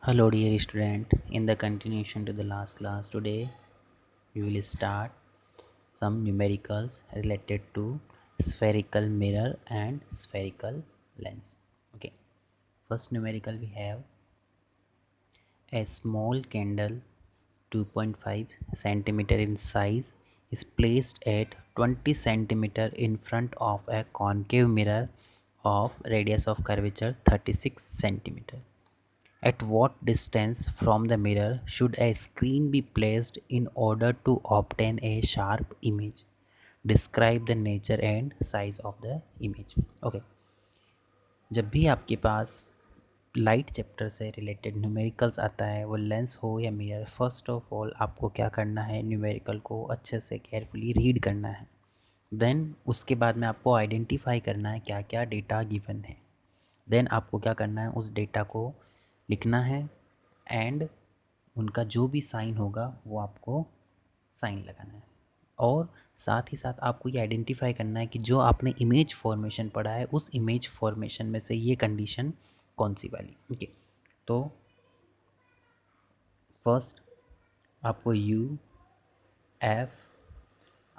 Hello dear student, in the continuation to the last class today we will start some numericals related to spherical mirror and spherical lens. Okay, first numerical we have a small candle 2.5 centimeter in size is placed at 20 centimeter in front of a concave mirror of radius of curvature 36 centimeter. At what distance from the mirror should a screen be placed in order to obtain a sharp image? Describe the nature and size of the image. Okay, जब भी आपके पास light chapter से related numericals आता है, वो lens हो या mirror, first of all आपको क्या करना है, न्यूमेरिकल को अच्छे से केयरफुली रीड करना है। देन उसके बाद में आपको आइडेंटिफाई करना है क्या क्या डेटा गिवन है। देन आपको क्या करना है, उस डेटा को लिखना है एंड उनका जो भी साइन होगा वो आपको साइन लगाना है। और साथ ही साथ आपको ये आइडेंटिफाई करना है कि जो आपने इमेज फॉर्मेशन पढ़ा है उस इमेज फॉर्मेशन में से ये कंडीशन कौन सी वाली। ओके, तो फर्स्ट आपको यू एफ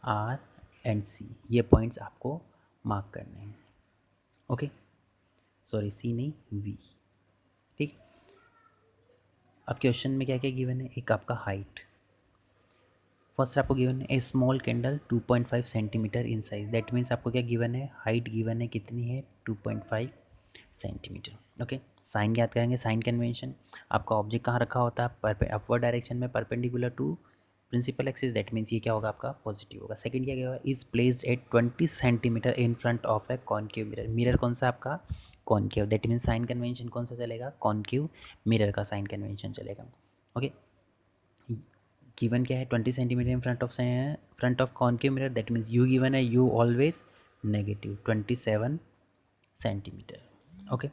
आर एंड सी ये पॉइंट्स आपको मार्क करने हैं। ओके, सॉरी सी नहीं, वी। ठीक, अब क्वेश्चन में क्या क्या गिवन है, एक आपका हाइट, फर्स्ट आपको गिवन है a small candle 2.5 centimetre in size, that means आपको क्या गिवन है, हाइट गिवन है कितनी है, 2.5 सेंटीमीटर। ओके, साइन याद करेंगे, साइन कन्वेंशन, आपका ऑब्जेक्ट कहाँ रखा होता है, अपवर्ड डायरेक्शन में perpendicular to principal axis, that means ये क्या होगा, आपका पॉजिटिव होगा। सेकंड क्या होगा, is placed at 20 centimetre in front of a concave mirror, mirror कौन सा आपका, concave, that means sign convention कौन सा चलेगा, कॉन्केव मिरर का साइन कन्वेंशन चलेगा। ओके, गिवन क्या है, 20 centimetre in front of concave mirror, that means u given है, u always negative 27 centimetre. Okay,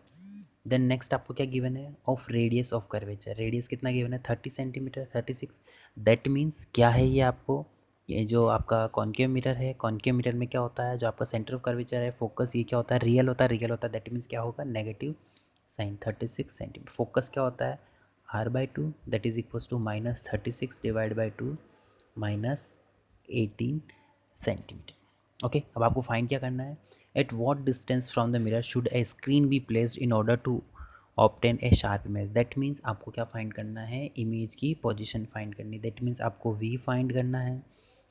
then next आपको क्या गिवन है, of radius of curvature, radius कितना गिवन है, 30 सेंटीमीटर, 36, दैट मीन्स क्या है ये आपको, ये जो आपका कॉन्केव मिरर है, कॉन्केव मिरर में क्या होता है, जो आपका सेंटर ऑफ कर्वेचर है, फोकस ये क्या होता है, रियल होता है, रियल होता है, दैट मीन्स क्या होगा, नेगेटिव साइन 36 सेंटीमीटर। फोकस क्या होता है, r/2 that is equals to -36 divide by 2 -18 centimetre. Okay, अब आपको फाइंड क्या करना है, at what distance from the mirror should a screen be placed in order to obtain a sharp image, that means आपको क्या फाइंड करना है, image की पोजीशन फाइंड करनी, दैट मीन्स आपको वी फाइंड करना है।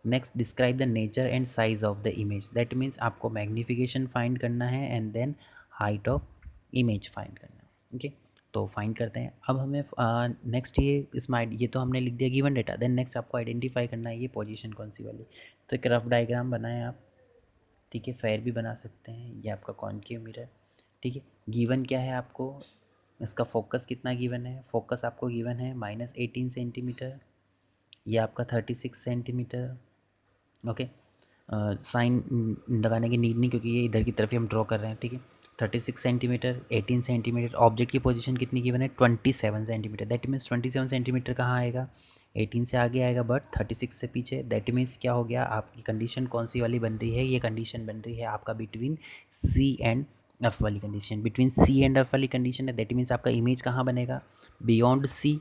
Next describe the nature and size of the image, that means आपको मैग्नीफिकेशन फाइंड करना है and then height of image find करना है। ओके, तो फाइंड करते हैं। अब हमें नेक्स्ट ये इसमें ये तो हमने लिख दिया गिवन डेटा, देन नेक्स्ट आपको आइडेंटिफाई करना है ये पोजीशन कौन सी वाली। तो एक रफ डायग्राम बनाएं आप, ठीक है, फेयर भी बना सकते हैं, ये आपका कॉन्केव मिरर, ठीक है। गिवन क्या है आपको, इसका फोकस कितना गिवन है, फोकस आपको गिवन है -18 सेंटीमीटर, ये आपका 36 सेंटीमीटर। ओके, साइन लगाने की नीड नहीं क्योंकि ये इधर की तरफ ही हम ड्रॉ कर रहे हैं, ठीक है। 36 सेंटीमीटर, 18 सेंटीमीटर, ऑब्जेक्ट की पोजीशन कितनी गिवन है, 27 सेंटीमीटर, दैट मीन्स 27 सेंटीमीटर कहाँ आएगा, 18 से आगे आएगा बट 36 से पीछे, दैट मीन्स क्या हो गया, आपकी कंडीशन कौन सी वाली बन रही है, ये कंडीशन बन रही है आपका बिटवीन सी एंड एफ वाली condition, between C and F वाली कंडीशन है, दैट मीन्स आपका इमेज कहाँ बनेगा, बियॉन्ड सी।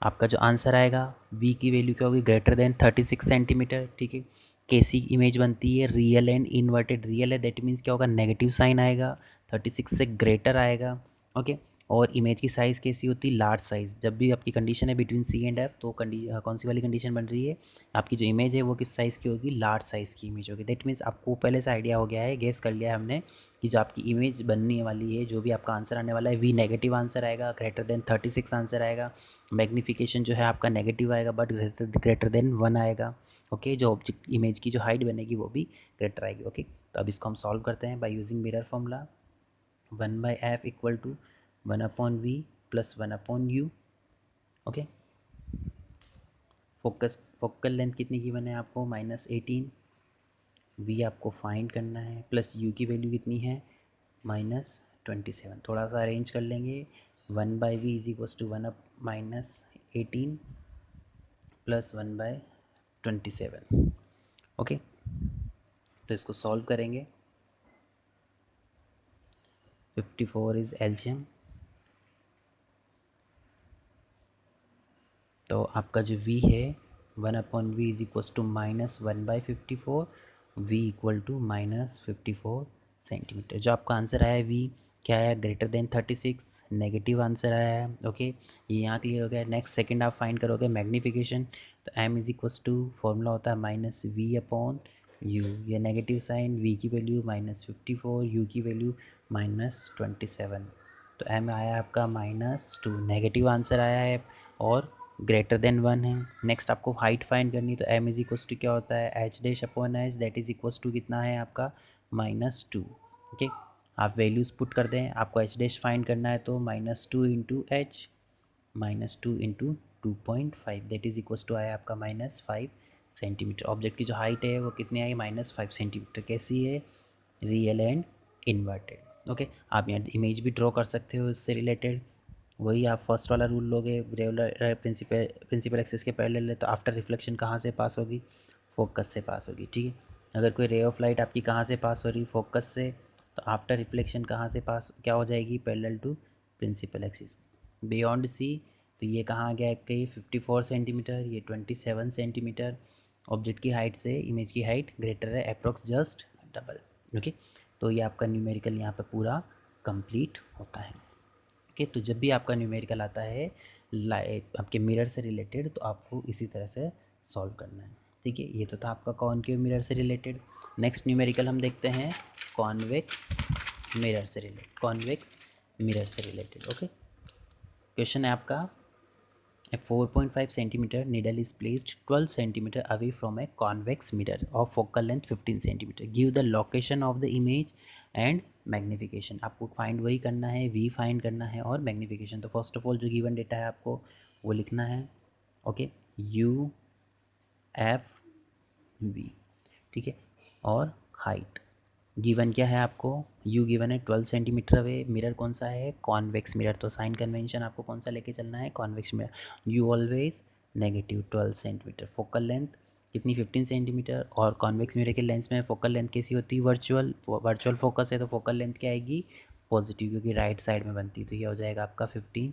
आपका जो आंसर आएगा v की वैल्यू क्या होगी, ग्रेटर देन 36 सेंटीमीटर, ठीक है। कैसी इमेज बनती है, रियल एंड इन्वर्टेड, रियल है दैट मीन्स क्या होगा, नेगेटिव साइन आएगा, 36 से ग्रेटर आएगा। ओके, और इमेज की साइज़ कैसी होती है, लार्ज साइज़, जब भी आपकी कंडीशन है बिटवीन सी एंड एफ तो कौन सी वाली कंडीशन बन रही है, आपकी जो इमेज है वो किस साइज़ की होगी, लार्ज साइज़ की इमेज होगी। दैट मीन्स आपको पहले से आइडिया हो गया है, गेस कर लिया है हमने कि जो आपकी इमेज बनने वाली है, जो भी आपका आंसर आने वाला है, वी नेगेटिव आंसर आएगा, ग्रेटर देन 36 आंसर आएगा, मैग्नीफिकेशन जो है आपका नेगेटिव आएगा बट ग्रेटर देन 1 आएगा। ओके, जो ऑब्जेक्ट इमेज की जो हाइट बनेगी वो भी ग्रेटर आएगी। ओके, तो अब इसको हम सॉल्व करते हैं by using mirror formula, 1/f equal to 1/v plus 1/u। Okay, focal length कितनी गिवन है आपको, -18, v आपको फाइंड करना है, प्लस u की वैल्यू कितनी है, -27। थोड़ा सा अरेंज कर लेंगे, 1/v is equal to 1/-18 plus 1/27। Okay, तो इसको सॉल्व करेंगे, 54 इज़ एल्शियम, तो आपका जो v है 1/v is equal to -1/54, v equal to -54 centimetre. जो आपका आंसर आया है v क्या है, ग्रेटर देन 36, नेगेटिव आंसर आया है। ओके, ये यहाँ क्लियर हो गया। नेक्स्ट सेकंड आप फाइंड करोगे मैग्नीफिकेशन, तो m is equal to formula होता है -v/u, ये नेगेटिव साइन, v की वैल्यू -54, u की वैल्यू -27, तो m आया आपका -2, नेगेटिव आंसर आया है और ग्रेटर देन 1 है। नेक्स्ट आपको हाइट फाइंड करनी, तो m इज इक्वल टू क्या होता है, h'/h, that is equal to कितना है आपका -2। ओके, आप वैल्यूज़ पुट कर दें, आपको h' फाइंड करना है तो -2 into H, -2 into 2.5 that is equal to आया आपका -5 सेंटीमीटर। ऑब्जेक्ट की जो हाइट है वो कितनी आई, -5 सेंटीमीटर। कैसी है, रियल एंड इन्वर्टेड। ओके, आप यहाँ इमेज भी ड्रॉ कर सकते हो इससे रिलेटेड। वही आप फर्स्ट वाला रूल लोगे, रेगुलर प्रिंसिपल एक्सिस के पैरेलल है, तो आफ्टर रिफ्लेक्शन कहाँ से पास होगी, फोकस से पास होगी। ठीक है, अगर कोई रे ऑफ लाइट आपकी कहाँ से पास हो रही, फोकस से, तो आफ्टर रिफ्लेक्शन कहाँ से पास क्या हो जाएगी, parallel to principal axis. Beyond C, तो ये कहाँ आ गया आपके 54 सेंटीमीटर, ये 27 सेंटीमीटर। ऑब्जेक्ट की हाइट से इमेज की हाइट ग्रेटर है अप्रोक्स जस्ट डबल। ओके, तो ये आपका न्यूमेरिकल यहाँ पे पूरा कंप्लीट होता है। ओके, तो जब भी आपका न्यूमेरिकल आता है लाइट आपके मिरर से रिलेटेड, तो आपको इसी तरह से सॉल्व करना है। ठीक है, ये तो था आपका कॉनकेव मिरर से रिलेटेड। नेक्स्ट न्यूमेरिकल हम देखते हैं कॉन्वेक्स मिरर से रिलेटेड, कॉन्वेक्स मिरर से रिलेटेड। ओके, क्वेश्चन है आपका, A 4.5 centimeter needle is placed 12 centimeter away from a convex mirror of focal length 15 centimeter. Give the location of the image and magnification. आपको find वही करना है, v find करना है और मैग्नीफिकेशन। तो फर्स्ट ऑफ ऑल जो गिवन डेटा है आपको वो लिखना है। ओके, u f v, ठीक है, और हाइट गिवन क्या है आपको, u गिवन है 12 सेंटीमीटर अवे। मिरर कौन सा है, कॉन्वेक्स मिरर, तो साइन कन्वेंशन आपको कौन सा लेके चलना है, convex mirror. u always negative 12 centimetre, focal length कितनी 15 सेंटीमीटर, और कॉन्वेक्स मिरर के लेंस में फोकल लेंथ कैसी होती है, वर्चुअल, वर्चुअल फोकस है तो फोकल लेंथ क्या आएगी, पॉजिटिव, क्योंकि राइट साइड में बनती है, तो ये हो जाएगा आपका 15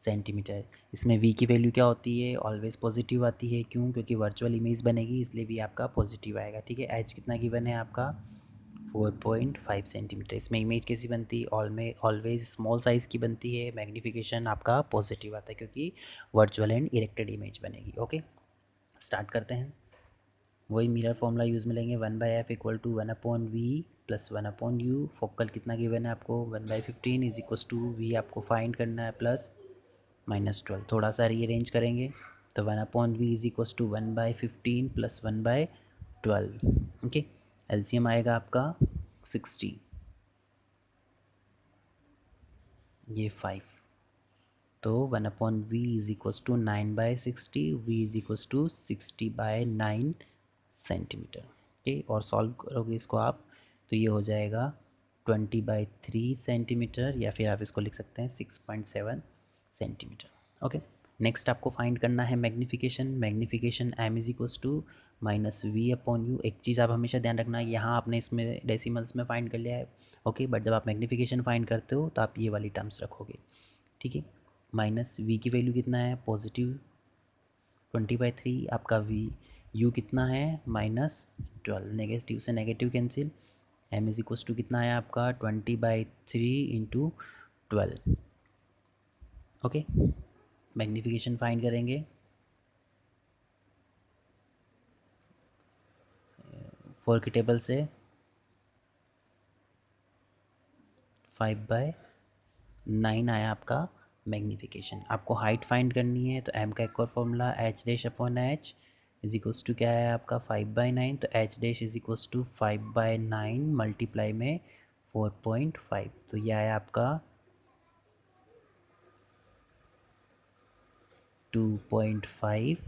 सेंटीमीटर। इसमें v की वैल्यू क्या होती है, ऑलवेज पॉजिटिव आती है, क्यों, क्योंकि वर्चुअल इमेज बनेगी इसलिए v आपका पॉजिटिव आएगा। ठीक है, h कितना गिवन है आपका 4.5 सेंटीमीटर। इसमें इमेज कैसी बनती है, ऑलवेज स्मॉल साइज़ की बनती है। मैग्नीफिकेशन आपका पॉजिटिव आता है क्योंकि वर्चुअल एंड इरेक्टेड इमेज बनेगी। ओके, स्टार्ट करते हैं। वही मिरर फॉर्मूला यूज़ में लेंगे, 1/f equal to 1/v plus 1/u। Focal कितना गिवन है आपको 1/15 इज इक्वल टू v आपको फाइंड करना है प्लस -12। थोड़ा सा रीअरेंज करेंगे तो 1/v is equal to 1/15 plus 1/12। Okay, LCM आएगा आपका 60, ये 5, तो 1/v is equal to 9/60, v is equal to 60/9 centimetre. Okay, और सॉल्व करोगे इसको आप तो ये हो जाएगा 20/3 सेंटीमीटर, या फिर आप इसको लिख सकते हैं 6.7 सेंटीमीटर। ओके, नेक्स्ट आपको फाइंड करना है magnification. Magnification m is equal to -v/u। एक चीज़ आप हमेशा ध्यान रखना, यहाँ आपने इसमें डेसिमल्स में फाइंड कर लिया है। ओके, बट जब आप मैग्नीफिकेशन फाइंड करते हो तो आप ये वाली टर्म्स रखोगे। ठीक है, -v की वैल्यू कितना है, पॉजिटिव 20/3, आपका u कितना है -12, नेगेटिव से negative cancel, m is equal to कितना है आपका 20/3 इंटू 12। ओके, मैग्नीफिकेशन फाइंड करेंगे 4 की टेबल से 5/9 आया आपका मैग्नीफिकेशन। आपको हाइट फाइंड करनी है तो m का एक और formula h'/h is equals to क्या है आपका 5/9, तो h' is equals to 5/9 multiply में 4.5, तो ये आया आपका 2.5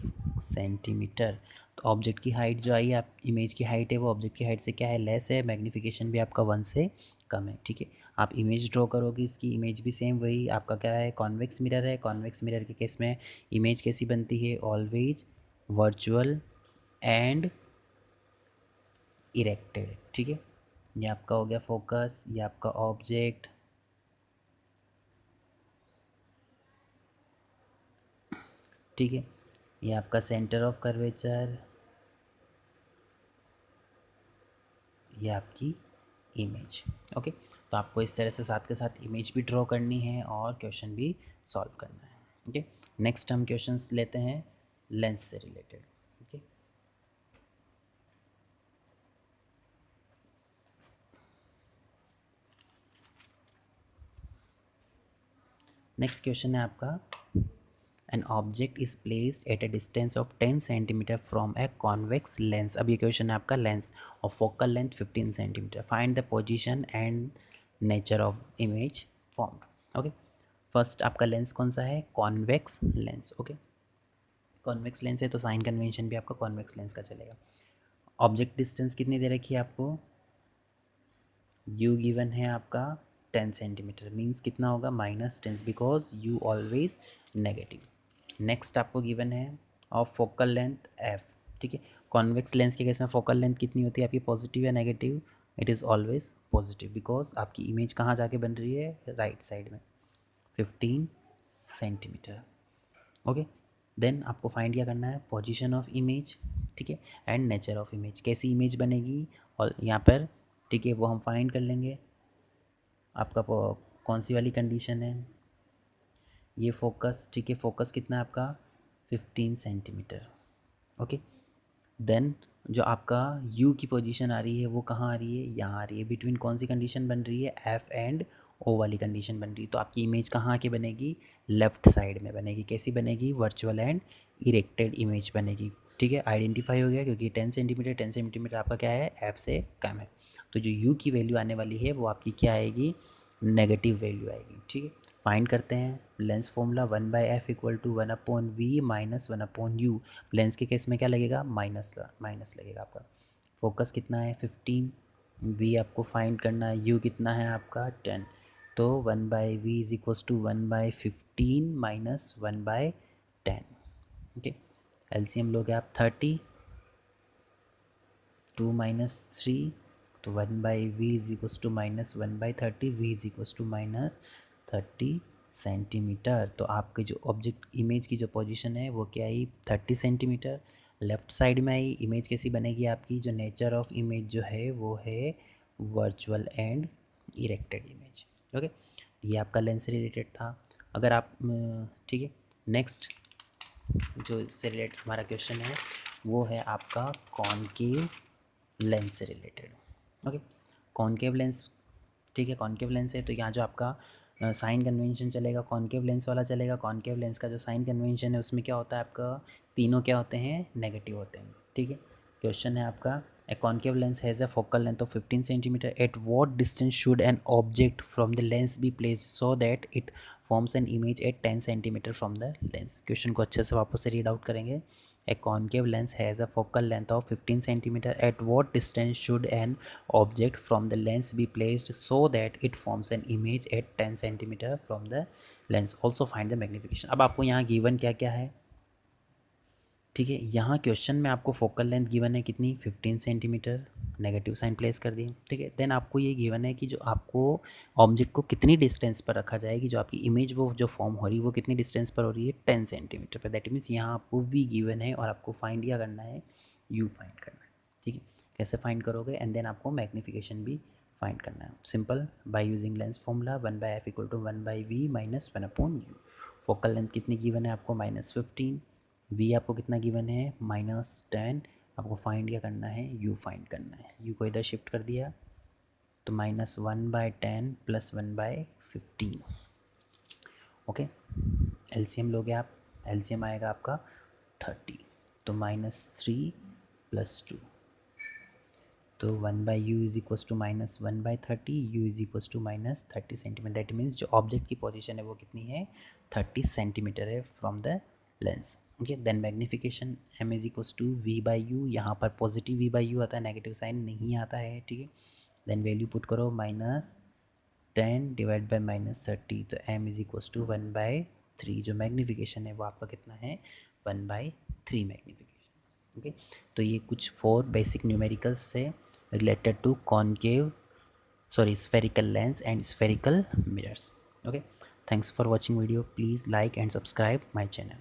सेंटीमीटर। तो ऑब्जेक्ट की हाइट जो आई आप इमेज की हाइट है वो ऑब्जेक्ट की हाइट से क्या है, लेस है। मैग्नीफिकेशन भी आपका 1 से कम है। ठीक है, आप इमेज ड्रॉ करोगे, इसकी इमेज भी सेम वही आपका क्या है, कॉन्वेक्स मिरर है। कॉन्वेक्स मिरर के केस में इमेज कैसी बनती है, ऑलवेज वर्चुअल एंड इरेक्टेड। ठीक है, ये आपका हो गया फोकस, ये आपका ऑब्जेक्ट। ठीक है, ये आपका सेंटर ऑफ कर्वेचर, ये आपकी इमेज। ओके, तो आपको इस तरह से साथ के साथ इमेज भी ड्रॉ करनी है और क्वेश्चन भी सॉल्व करना है। ओके, नेक्स्ट हम क्वेश्चंस लेते हैं लेंस से रिलेटेड। ओके, नेक्स्ट क्वेश्चन है आपका, an object is placed at a distance of 10 centimetre from a convex lens. अब ये क्वेश्चन है आपका लेंस और focal length 15 centimetre. Find the position and nature of image form. Okay, first आपका lens कौन सा है? Convex lens. Okay, convex lens है तो साइन कन्वेंशन भी आपका कॉन्वेक्स लेंस का चलेगा। ऑब्जेक्ट डिस्टेंस कितनी दे रखी है आपको? यू गिवन है आपका 10 सेंटीमीटर, मीन्स कितना होगा? -10, because you always negative. Next आपको गिवन है ऑफ फोकल लेंथ एफ। ठीक है, कॉन्वेक्स लेंस के केस में फोकल लेंथ कितनी होती है आपकी? पॉजिटिव या negative? It is always positive, because आपकी इमेज कहाँ जाके बन रही है? राइट साइड में 15 सेंटीमीटर। ओके, देन आपको फाइंड क्या करना है? पोजीशन ऑफ इमेज, ठीक है, एंड नेचर ऑफ इमेज। कैसी इमेज बनेगी और यहाँ पर, ठीक है, वो हम फाइंड कर लेंगे। आपका कौन सी वाली कंडीशन है? ये फोकस, ठीक है, फोकस कितना है आपका? 15 सेंटीमीटर। ओके, देन जो आपका यू की पोजीशन आ रही है वो कहाँ आ रही है? यहाँ आ रही है। बिटवीन कौन सी कंडीशन बन रही है? एफ एंड ओ वाली कंडीशन बन रही है। तो आपकी इमेज कहाँ आके बनेगी? लेफ्ट साइड में बनेगी। कैसी बनेगी? वर्चुअल एंड इरेक्टेड इमेज बनेगी। ठीक है, आइडेंटिफाई हो गया, क्योंकि 10 सेंटीमीटर आपका क्या है? एफ से कम है। तो जो यू की वैल्यू आने वाली है वो आपकी क्या आएगी? नेगेटिव वैल्यू आएगी। ठीक है, फाइंड करते हैं lens formula 1/f equal to 1/v minus 1/u। Lens के केस में क्या लगेगा? माइनस लगेगा आपका। फोकस कितना है? 15। v आपको फाइंड करना है, u कितना है आपका? 10। तो 1/v is equals to 1/15 minus 1/10। Okay, LCM लोगे आप 30, 2 माइनस 3, तो 1/v is equals to -1/30, v is equals to -30 centimetre. तो आपके जो ऑब्जेक्ट इमेज की जो पोजीशन है वो क्या आई? 30 सेंटीमीटर लेफ्ट साइड में आई। इमेज कैसी बनेगी आपकी? जो नेचर ऑफ इमेज जो है वो है virtual and erected image. Okay, ये आपका लेंस से रिलेटेड था। अगर आप, ठीक है, नेक्स्ट जो इससे रिलेटेड हमारा क्वेश्चन है वो है आपका कॉनकेव लेंस से रिलेटेड। ओके, कॉनकेव लेंस, ठीक है, कॉनकेव लेंस है तो यहाँ जो आपका साइन कन्वेंशन चलेगा कॉनकेव लेंस वाला चलेगा। कॉनकेव लेंस का जो साइन कन्वेंशन है उसमें क्या होता है आपका? तीनों क्या होते हैं? नेगेटिव होते हैं। ठीक है, क्वेश्चन है आपका, a concave lens has a focal length of 15 centimetre, at what distance should an object from the lens be placed so that it forms an image at 10 centimetre from the lens. Question को अच्छे से वापस से read out करेंगे। A concave lens has a focal length of 15 centimeter. At what distance should an object from the lens be placed so that it forms an image at 10 centimeter from the lens? Also find the magnification. अब आपको यहाँ given क्या क्या है? ठीक है, यहाँ question में आपको फोकल लेंथ गिवन है कितनी? 15 सेंटीमीटर, नेगेटिव साइन प्लेस कर दिए। ठीक है, देन आपको ये गिवन है कि जो आपको ऑब्जेक्ट को कितनी डिस्टेंस पर रखा जाएगी, जो आपकी इमेज वो जो फॉर्म हो रही है वो कितनी डिस्टेंस पर हो रही है? 10 सेंटीमीटर पर। दैट मीन्स यहाँ आपको वी गिवन है और आपको फाइंड क्या करना है? यू फाइंड करना है। ठीक है, कैसे फाइंड करोगे? एंड देन आपको मैग्नीफिकेशन भी फाइंड करना है। Simple, by using lens formula 1/f equal to 1/v minus 1/u। Focal length कितनी गिवन है आपको? -15। v आपको कितना गिवन है? -10। आपको फाइंड क्या करना है? u फाइंड करना है। u को इधर शिफ्ट कर दिया तो -1/10 प्लस 1/15। ओके, एलसीएम लोगे आप, एलसीएम आएगा आपका 30, तो -3 प्लस 2, तो 1/u is equals to -1/30, u is equals to -30 centimetre. That means जो ऑब्जेक्ट की पोजीशन है वो कितनी है? 30 सेंटीमीटर है from the lens. Okay, then magnification m is equals to v/u। यहाँ पर पॉजिटिव v/u आता है, नेगेटिव साइन नहीं आता है। ठीक है, देन वैल्यू पुट करो, -10 डिवाइड बाई -30, तो m इज इक्वल्स टू 1/3। जो मैग्नीफिकेशन है वो आपका कितना है? 1/3 मैग्नीफिकेशन। ओके, तो ये कुछ 4 बेसिक न्यूमेरिकल्स से related to spherical lens and spherical mirrors. Okay, thanks for watching video. Please like and subscribe my channel.